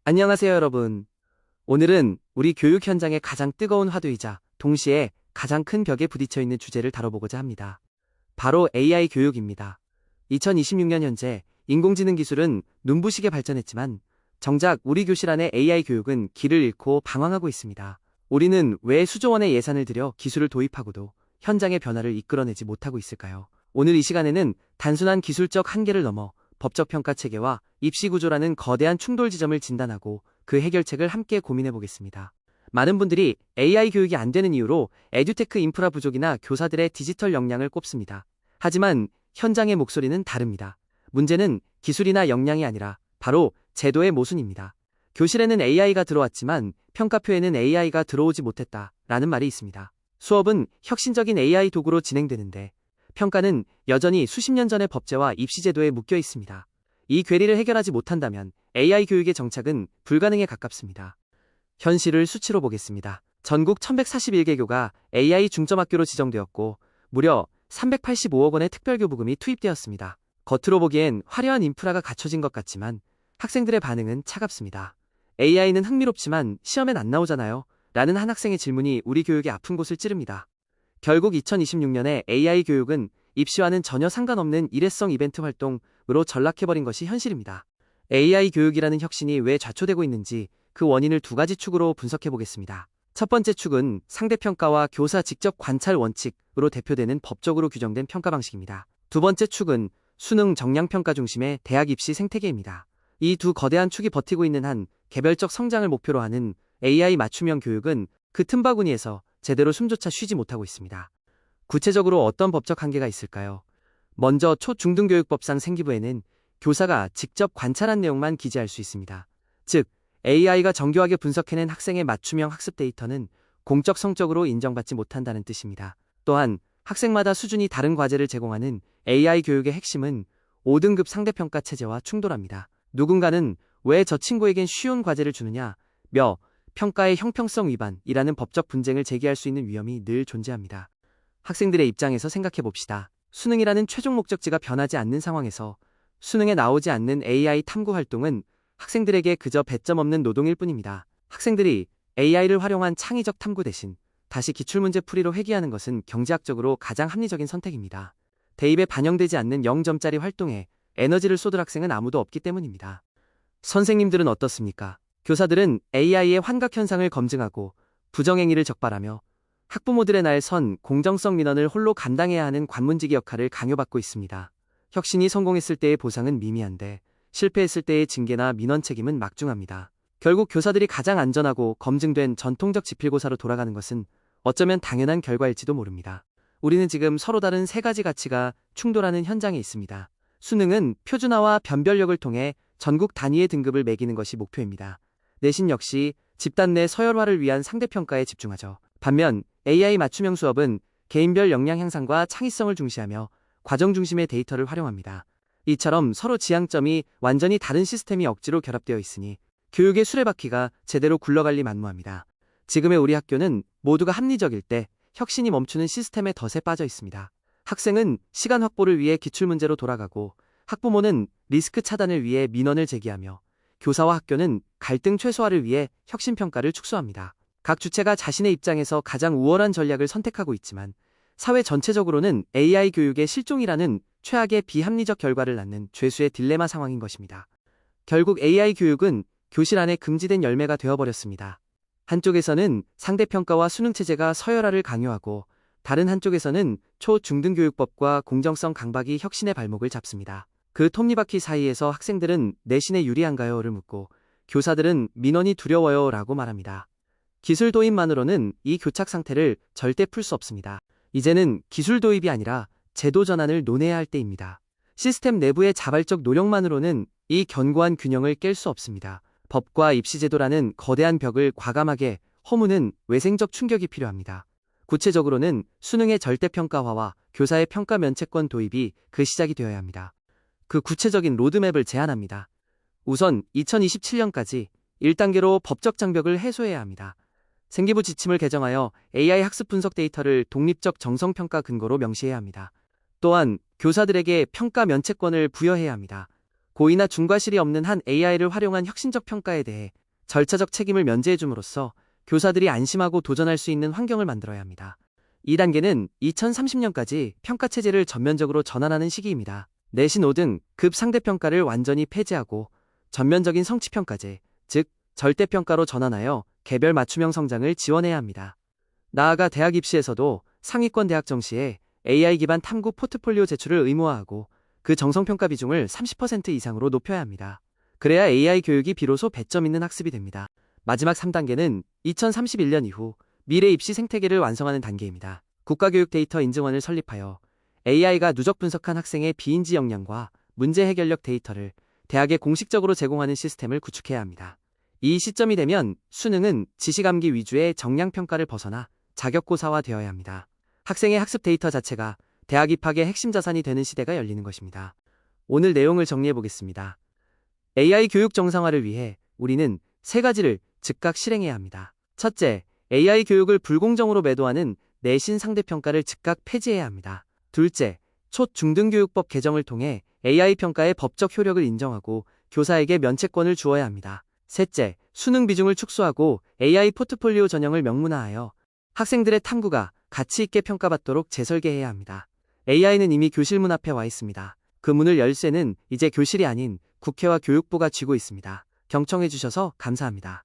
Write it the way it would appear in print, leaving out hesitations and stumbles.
안녕하세요, 여러분. 오늘은 우리 교육 현장의 가장 뜨거운 화두이자 동시에 가장 큰 벽에 부딪혀 있는 주제를 다뤄보고자 합니다. 바로 AI 교육입니다. 2026년 현재 인공지능 기술은 눈부시게 발전했지만 정작 우리 교실 안의 AI 교육은 길을 잃고 방황하고 있습니다. 우리는 왜 수조 원의 예산을 들여 기술을 도입하고도 현장의 변화를 이끌어내지 못하고 있을까요? 오늘 이 시간에는 단순한 기술적 한계를 넘어 법적 평가 체계와 입시 구조라는 거대한 충돌 지점을 진단하고 그 해결책을 함께 고민해 보겠습니다. 많은 분들이 AI 교육이 안 되는 이유로 에듀테크 인프라 부족이나 교사들의 디지털 역량을 꼽습니다. 하지만 현장의 목소리는 다릅니다. 문제는 기술이나 역량이 아니라 바로 제도의 모순입니다. 교실에는 AI가 들어왔지만 평가표에는 AI가 들어오지 못했다라는 말이 있습니다. 수업은 혁신적인 AI 도구로 진행되는데 평가는 여전히 수십 년 전의 법제와 입시제도에 묶여 있습니다. 이 괴리를 해결하지 못한다면 AI 교육의 정착은 불가능에 가깝습니다. 현실을 수치로 보겠습니다. 전국 1141개교가 AI 중점학교로 지정되었고 무려 385억 원의 특별교부금이 투입되었습니다. 겉으로 보기엔 화려한 인프라가 갖춰진 것 같지만 학생들의 반응은 차갑습니다. AI는 흥미롭지만 시험엔 안 나오잖아요? 라는 한 학생의 질문이 우리 교육의 아픈 곳을 찌릅니다. 결국 2026년에 AI 교육은 입시와는 전혀 상관없는 일회성 이벤트 활동으로 전락해버린 것이 현실입니다. AI 교육이라는 혁신이 왜 좌초되고 있는지 그 원인을 두 가지 축으로 분석해보겠습니다. 첫 번째 축은 상대평가와 교사 직접 관찰 원칙으로 대표되는 법적으로 규정된 평가 방식입니다. 두 번째 축은 수능 정량평가 중심의 대학 입시 생태계입니다. 이 두 거대한 축이 버티고 있는 한 개별적 성장을 목표로 하는 AI 맞춤형 교육은 그 틈바구니에서 제대로 숨조차 쉬지 못하고 있습니다. 구체적으로 어떤 법적 한계가 있을까요? 먼저 초중등교육법상 생기부에는 교사가 직접 관찰한 내용만 기재할 수 있습니다. 즉, AI가 정교하게 분석해낸 학생의 맞춤형 학습 데이터는 공적 성적으로 인정받지 못한다는 뜻입니다. 또한 학생마다 수준이 다른 과제를 제공하는 AI 교육의 핵심은 5등급 상대평가 체제와 충돌합니다. 누군가는 왜 저 친구에겐 쉬운 과제를 주느냐, 평가의 형평성 위반이라는 법적 분쟁을 제기할 수 있는 위험이 늘 존재합니다. 학생들의 입장에서 생각해 봅시다. 수능이라는 최종 목적지가 변하지 않는 상황에서 수능에 나오지 않는 AI 탐구 활동은 학생들에게 그저 배점 없는 노동일 뿐입니다. 학생들이 AI를 활용한 창의적 탐구 대신 다시 기출문제 풀이로 회귀하는 것은 경제학적으로 가장 합리적인 선택입니다. 대입에 반영되지 않는 0점짜리 활동에 에너지를 쏟을 학생은 아무도 없기 때문입니다. 선생님들은 어떻습니까? 교사들은 AI의 환각 현상을 검증하고 부정행위를 적발하며 학부모들의 날 선 공정성 민원을 홀로 감당해야 하는 관문지기 역할을 강요받고 있습니다. 혁신이 성공했을 때의 보상은 미미한데 실패했을 때의 징계나 민원 책임은 막중합니다. 결국 교사들이 가장 안전하고 검증된 전통적 지필고사로 돌아가는 것은 어쩌면 당연한 결과일지도 모릅니다. 우리는 지금 서로 다른 세 가지 가치가 충돌하는 현장에 있습니다. 수능은 표준화와 변별력을 통해 전국 단위의 등급을 매기는 것이 목표입니다. 내신 역시 집단 내 서열화를 위한 상대평가에 집중하죠. 반면 AI 맞춤형 수업은 개인별 역량 향상과 창의성을 중시하며 과정 중심의 데이터를 활용합니다. 이처럼 서로 지향점이 완전히 다른 시스템이 억지로 결합되어 있으니 교육의 수레바퀴가 제대로 굴러갈 리 만무합니다. 지금의 우리 학교는 모두가 합리적일 때 혁신이 멈추는 시스템의 덫에 빠져 있습니다. 학생은 시간 확보를 위해 기출문제로 돌아가고 학부모는 리스크 차단을 위해 민원을 제기하며 교사와 학교는 갈등 최소화를 위해 혁신평가를 축소합니다. 각 주체가 자신의 입장에서 가장 우월한 전략을 선택하고 있지만 사회 전체적으로는 AI 교육의 실종이라는 최악의 비합리적 결과를 낳는 죄수의 딜레마 상황인 것입니다. 결국 AI 교육은 교실 안에 금지된 열매가 되어버렸습니다. 한쪽에서는 상대평가와 수능체제가 서열화를 강요하고 다른 한쪽에서는 초중등교육법과 공정성 강박이 혁신의 발목을 잡습니다. 그 톱니바퀴 사이에서 학생들은 내신에 유리한가요?를 묻고 교사들은 민원이 두려워요 라고 말합니다. 기술 도입만으로는 이 교착 상태를 절대 풀 수 없습니다. 이제는 기술 도입이 아니라 제도 전환을 논해야 할 때입니다. 시스템 내부의 자발적 노력만으로는 이 견고한 균형을 깰 수 없습니다. 법과 입시제도라는 거대한 벽을 과감하게 허무는 외생적 충격이 필요합니다. 구체적으로는 수능의 절대평가화와 교사의 평가 면책권 도입이 그 시작이 되어야 합니다. 그 구체적인 로드맵을 제안합니다. 우선 2027년까지 1단계로 법적 장벽을 해소해야 합니다. 생기부 지침을 개정하여 AI 학습 분석 데이터를 독립적 정성평가 근거로 명시해야 합니다. 또한 교사들에게 평가 면책권을 부여해야 합니다. 고의나 중과실이 없는 한 AI를 활용한 혁신적 평가에 대해 절차적 책임을 면제해줌으로써 교사들이 안심하고 도전할 수 있는 환경을 만들어야 합니다. 2단계는 2030년까지 평가체제를 전면적으로 전환하는 시기입니다. 내신 5등 급 상대평가를 완전히 폐지하고 전면적인 성취평가제, 즉 절대평가로 전환하여 개별 맞춤형 성장을 지원해야 합니다. 나아가 대학 입시에서도 상위권 대학 정시에 AI 기반 탐구 포트폴리오 제출을 의무화하고 그 정성평가 비중을 30% 이상으로 높여야 합니다. 그래야 AI 교육이 비로소 배점 있는 학습이 됩니다. 마지막 3단계는 2031년 이후 미래 입시 생태계를 완성하는 단계입니다. 국가교육 데이터 인증원을 설립하여 AI가 누적 분석한 학생의 비인지 역량과 문제 해결력 데이터를 대학에 공식적으로 제공하는 시스템을 구축해야 합니다. 이 시점이 되면 수능은 지식암기 위주의 정량평가를 벗어나 자격고사화 되어야 합니다. 학생의 학습 데이터 자체가 대학 입학의 핵심 자산이 되는 시대가 열리는 것입니다. 오늘 내용을 정리해 보겠습니다. AI 교육 정상화를 위해 우리는 세 가지를 즉각 실행해야 합니다. 첫째, AI 교육을 불공정으로 매도하는 내신 상대평가를 즉각 폐지해야 합니다. 둘째, 초중등교육법 개정을 통해 AI 평가의 법적 효력을 인정하고 교사에게 면책권을 주어야 합니다. 셋째, 수능 비중을 축소하고 AI 포트폴리오 전형을 명문화하여 학생들의 탐구가 가치 있게 평가받도록 재설계해야 합니다. AI는 이미 교실 문 앞에 와 있습니다. 그 문을 열쇠는 이제 교실이 아닌 국회와 교육부가 쥐고 있습니다. 경청해 주셔서 감사합니다.